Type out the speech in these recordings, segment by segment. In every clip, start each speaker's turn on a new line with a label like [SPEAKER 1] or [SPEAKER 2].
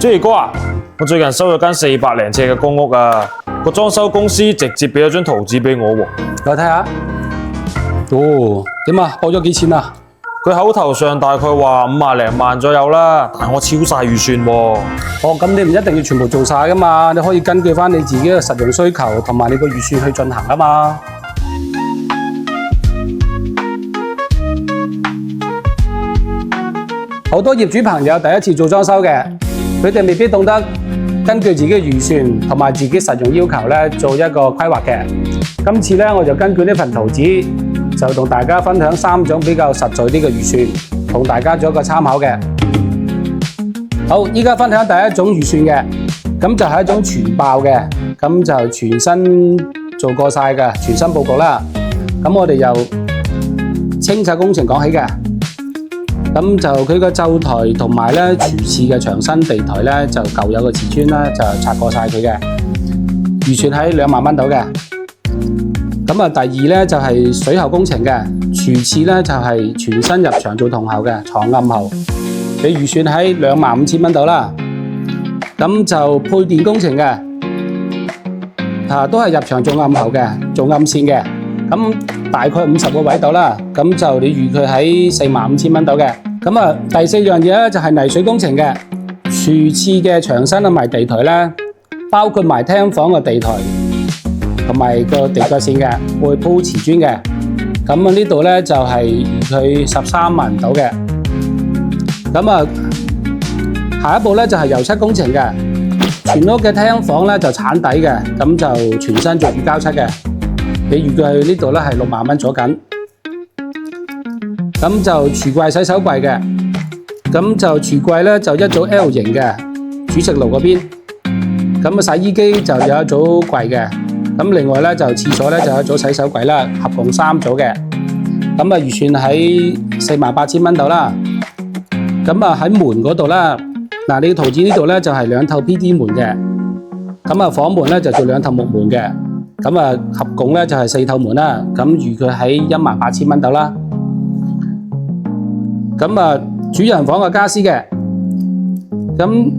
[SPEAKER 1] 朱兒哥啊，我最近收咗間400零尺嘅公屋啊，個裝修公司直接俾咗張圖紙俾我喎。
[SPEAKER 2] 我睇下。哦，點啊？報咗幾錢啊？
[SPEAKER 1] 佢口頭上大概話50零萬左右啦，但係我超晒預算喎。
[SPEAKER 2] 哦，咁你唔一定要全部做晒噶嘛，你可以根據翻你自己嘅實用需求同埋你個預算去進行啊嘛。好多業主朋友第一次做裝修嘅，佢哋未必懂得根據自己嘅預算同埋自己實用要求咧做一個規劃嘅。今次咧我就根據呢份圖紙，就同大家分享3種比較實在啲嘅預算，同大家做一個參考嘅。好，依家分享第一種預算嘅，咁就係一種全爆嘅，咁就全新做過晒嘅，全新佈局啦。咁我哋由清拆工程講起嘅。咁就佢個灶台同埋咧廚廁嘅牆身地台咧就舊有嘅瓷磚啦，就拆過晒佢嘅，預算喺2萬蚊度嘅。咁啊，第二咧就係水喉工程嘅，廚廁咧就係全新入牆做銅喉嘅床暗喉，你預算喺25000蚊度啦。咁就配電工程嘅，都係入牆做暗喉嘅，做暗線嘅。咁大概50個位度啦，咁就你預佢喺45000蚊度嘅。咁啊，第4樣嘢咧就係泥水工程嘅，廚廁嘅牆身同埋地台咧，包括埋廳房嘅地台同埋個地腳線嘅，會鋪瓷磚嘅。咁啊呢度咧就係預佢13萬度嘅。咁啊，下一步咧就係油漆工程嘅，全屋嘅廳房咧就鏟底嘅，咁就全新做乳膠漆嘅。你預計呢度咧係6萬蚊左緊，咁就櫥櫃洗手櫃嘅，咁就櫥櫃咧就一組 L 型嘅，煮食爐嗰邊，咁啊洗衣機就有一組櫃嘅，咁另外咧就廁所咧就有一組洗手櫃啦，合共3組嘅，咁啊預算喺48000蚊度啦，咁啊喺門嗰度啦，嗱你圖紙呢度咧就係2透 PD 門嘅，咁啊房門咧就做2透木門嘅。咁啊，合共咧就係4透門啦，咁預佢喺18000蚊度啦。咁啊，主人房嘅家私嘅，咁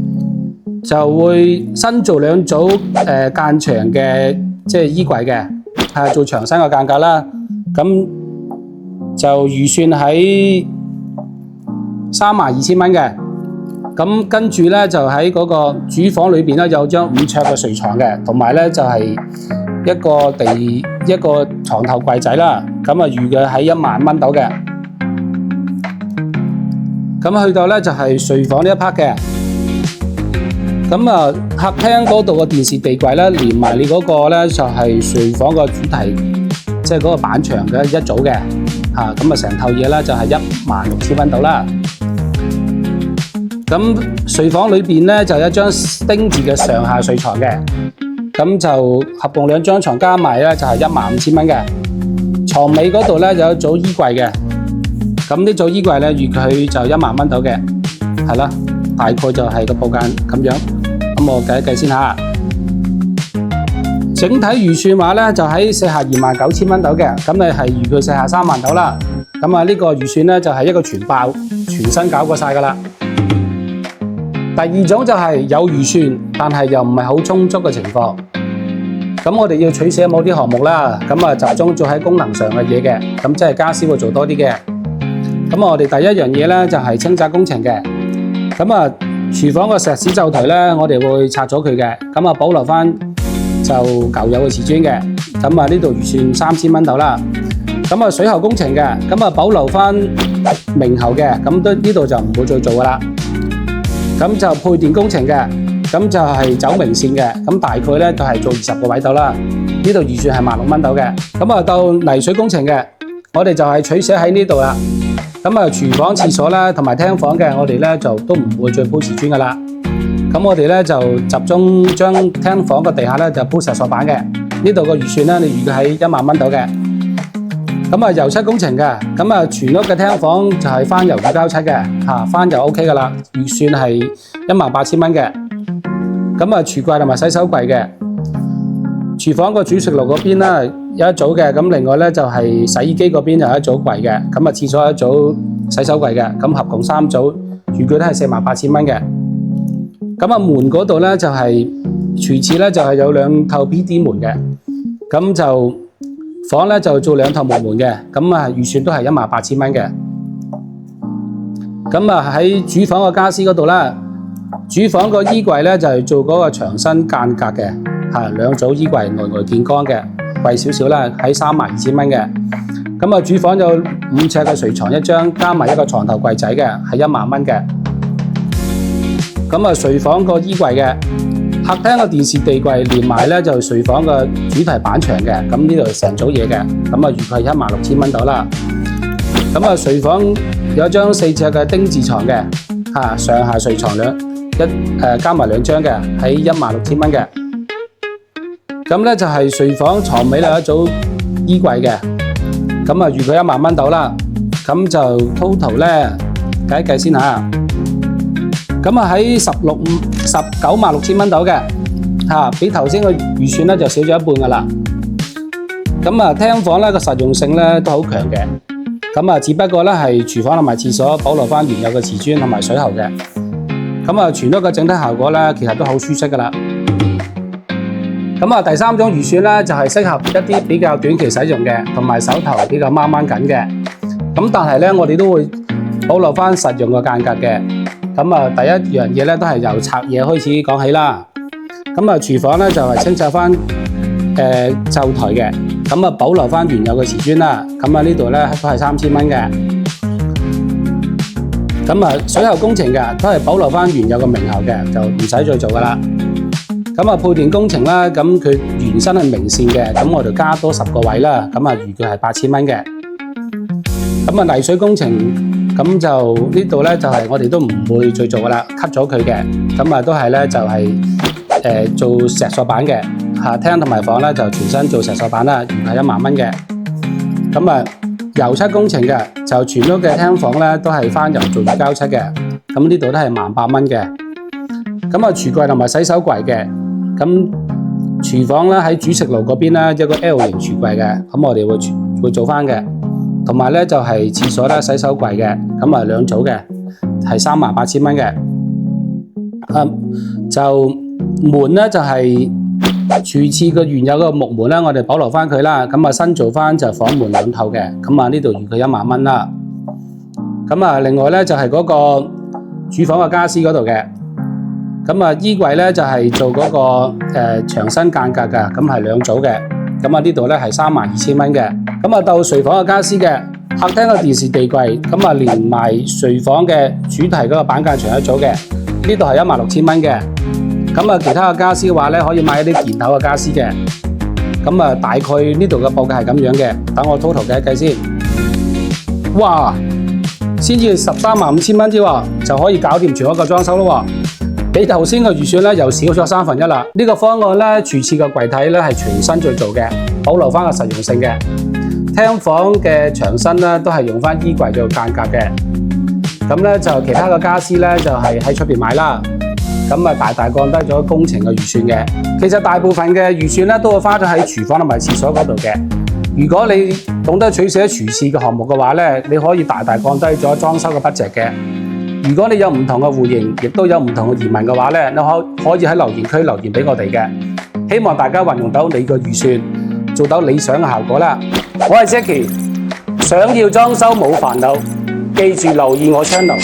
[SPEAKER 2] 就會新做2組間牆嘅，即係衣櫃嘅，做牆身嘅間隔啦。咁就預算喺32000蚊嘅。咁跟住咧就喺嗰個主房裏邊咧有張5桌嘅睡床嘅，同埋咧就係一個床頭櫃仔啦，咁啊預計喺1萬蚊度嘅。咁去到咧就係睡房呢一 part 嘅，咁啊客廳嗰度嘅電視地櫃咧，連埋你嗰個咧就係睡房個主題，即係嗰個板牆嘅一組嘅，咁啊成套嘢咧就係16000蚊度啦。咁睡房裏邊咧就有一張丁字嘅上下睡床嘅。咁就合共2張床加埋咧就係15000蚊嘅。床尾嗰度咧有一組衣櫃嘅，咁呢組衣櫃咧預佢就1萬蚊度嘅，係啦，大概就係個報價咁樣。咁我計一計先吓，整體預算話咧就喺429000蚊度嘅，咁你係預佢43萬度啦。咁啊呢個預算咧就係一個全爆，全新搞過晒噶啦。第2種就係有預算，但係又唔係好充足嘅情況。咁我哋要取捨某啲項目啦，咁啊集中做喺功能上嘅嘢嘅，咁即係家私會做多啲嘅。咁我哋第一樣嘢咧就係清拆工程嘅。咁啊廚房個石屎灶台咧，我哋會拆咗佢嘅，咁啊保留翻就舊有嘅瓷磚嘅。咁啊呢度預算3000蚊度啦。咁啊水喉工程嘅，咁啊保留翻明喉嘅，咁都呢度就唔會再做噶啦。咁就配電工程嘅，咁就係走明線嘅，咁大概咧就係做20個位度啦。呢度預算係16000蚊度嘅。咁啊到泥水工程嘅，我哋就係取捨喺呢度啦。咁啊廚房、廁所啦，同埋廳房嘅，我哋咧就都唔會再鋪瓷磚噶啦。咁我哋咧就集中將廳房個地下咧就鋪石塑板嘅。呢度個預算咧，你預計喺1萬蚊度嘅。咁啊油漆工程嘅，咁啊全屋嘅廳房就係翻油乳膠漆嘅，翻油 OK 噶啦，預算係18000蚊嘅。咁啊櫥櫃同埋洗手櫃嘅，廚房個煮食爐嗰邊啦有一組嘅，咁另外咧就係洗衣機嗰邊有一組櫃嘅，咁啊廁所有一組洗手櫃嘅，咁合共3組，預計都係48000蚊嘅。咁啊門嗰度咧就係廚廁咧就係有2套 PD 門嘅，咁就房咧就做2套木門嘅，咁啊預算都係18,000蚊嘅。咁啊喺主房個家私嗰度啦，主房個衣櫃咧就係做嗰個牆身間隔嘅，2組衣櫃內外見光嘅，貴少少啦，喺32,000蚊嘅。咁啊主房有5尺嘅睡床1張，加埋一個床頭櫃仔嘅，係1萬蚊嘅。咁啊睡房個衣櫃嘅，客廳個電視地櫃連埋咧就睡房個主題板牆嘅，咁呢度成組嘢嘅，咁啊預計16,000蚊到啦。咁啊睡房有一張4尺嘅丁字床嘅，上下睡床加埋2張嘅，喺16,000蚊嘅。咁咧就係睡房床尾有一組衣櫃嘅，咁啊預計1萬蚊到啦。咁就 total 咧計一計先嚇。咁啊喺196000蚊到嘅，比頭先個預算咧就少咗一半噶啦。咁啊廳房咧個實用性咧都好強嘅，咁啊只不過咧係廚房同埋廁所保留翻原有嘅瓷磚同埋水喉嘅，咁啊全屋嘅整體效果咧其實都好舒適噶啦。咁啊第3種預算咧就係適合一啲比較短期使用嘅，同埋手頭比較掹緊嘅。咁但係咧我哋都會保留翻實用嘅間隔嘅。咁啊，第一樣嘢咧都係由拆嘢開始講起啦。咁啊，廚房咧就係清拆翻灶台嘅，咁啊保留翻原有嘅瓷磚啦。咁啊呢度咧都係3000蚊嘅。咁啊水喉工程嘅都係保留翻原有嘅明喉嘅，就唔使再做噶啦。咁啊配電工程啦，咁佢原身係明線嘅，咁我哋加多10個位啦。咁啊預計係8000蚊嘅。咁啊泥水工程。咁就呢度咧就係我哋都唔會再做噶啦 ，cut 咗佢嘅。咁啊都係咧就係做石塑板嘅，廳同埋房咧就全身做石塑板啦，預計1萬蚊嘅。咁啊油漆工程嘅就全屋嘅廳房咧都係翻油做膠漆嘅，咁呢度都係18,000蚊嘅。咁啊廚櫃同埋洗手櫃嘅，咁廚房咧喺主食爐嗰邊咧一個 L 型廚櫃嘅，咁我哋會做翻嘅。同埋咧就係廁所咧洗手櫃嘅，咁啊2組嘅，係38,000蚊嘅。就門咧就係廚廁嘅原有嘅木門咧，我哋保留翻佢啦。咁啊新做翻就房門2套嘅，咁啊呢度預計1萬蚊啦。咁啊另外咧就係嗰個主房嘅家私嗰度嘅，咁啊衣櫃咧就係做嗰個牆身間隔嘅，咁係2組嘅。咁啊呢度咧係32,000蚊嘅。咁啊到睡房嘅家私嘅，客廳嘅電視地櫃，咁啊連埋睡房嘅主題嗰個板間牆一組嘅，呢度係16,000蚊嘅。咁啊其他嘅家私嘅話咧，可以買一啲件頭嘅家私嘅。咁啊大概呢度嘅報價係咁樣嘅，等我 total 計一計先。哇！先至135000蚊啫喎，就可以搞掂全屋嘅裝修咯喎。比頭先嘅預算咧又少咗1/3啦。呢個方案咧，廚廁嘅櫃體咧係全新再做嘅，保留翻個實用性嘅。廳房嘅牆身咧都係用翻衣櫃做間隔嘅。咁咧就其他嘅家私咧就係喺出邊買啦。咁啊大大降低咗工程嘅預算嘅。其實大部分嘅預算咧都會花咗喺廚房同埋廁所嗰度嘅。如果你懂得取捨廚廁嘅項目嘅話咧，你可以大大降低咗裝修嘅 budget嘅。如果你有唔同嘅戶型，亦都有唔同嘅疑問嘅話咧，你可以喺留言區留言俾我哋嘅。希望大家運用到你嘅預算，做到理想嘅效果啦。我係 Jackie，想要裝修冇煩惱，記住留意我 channel。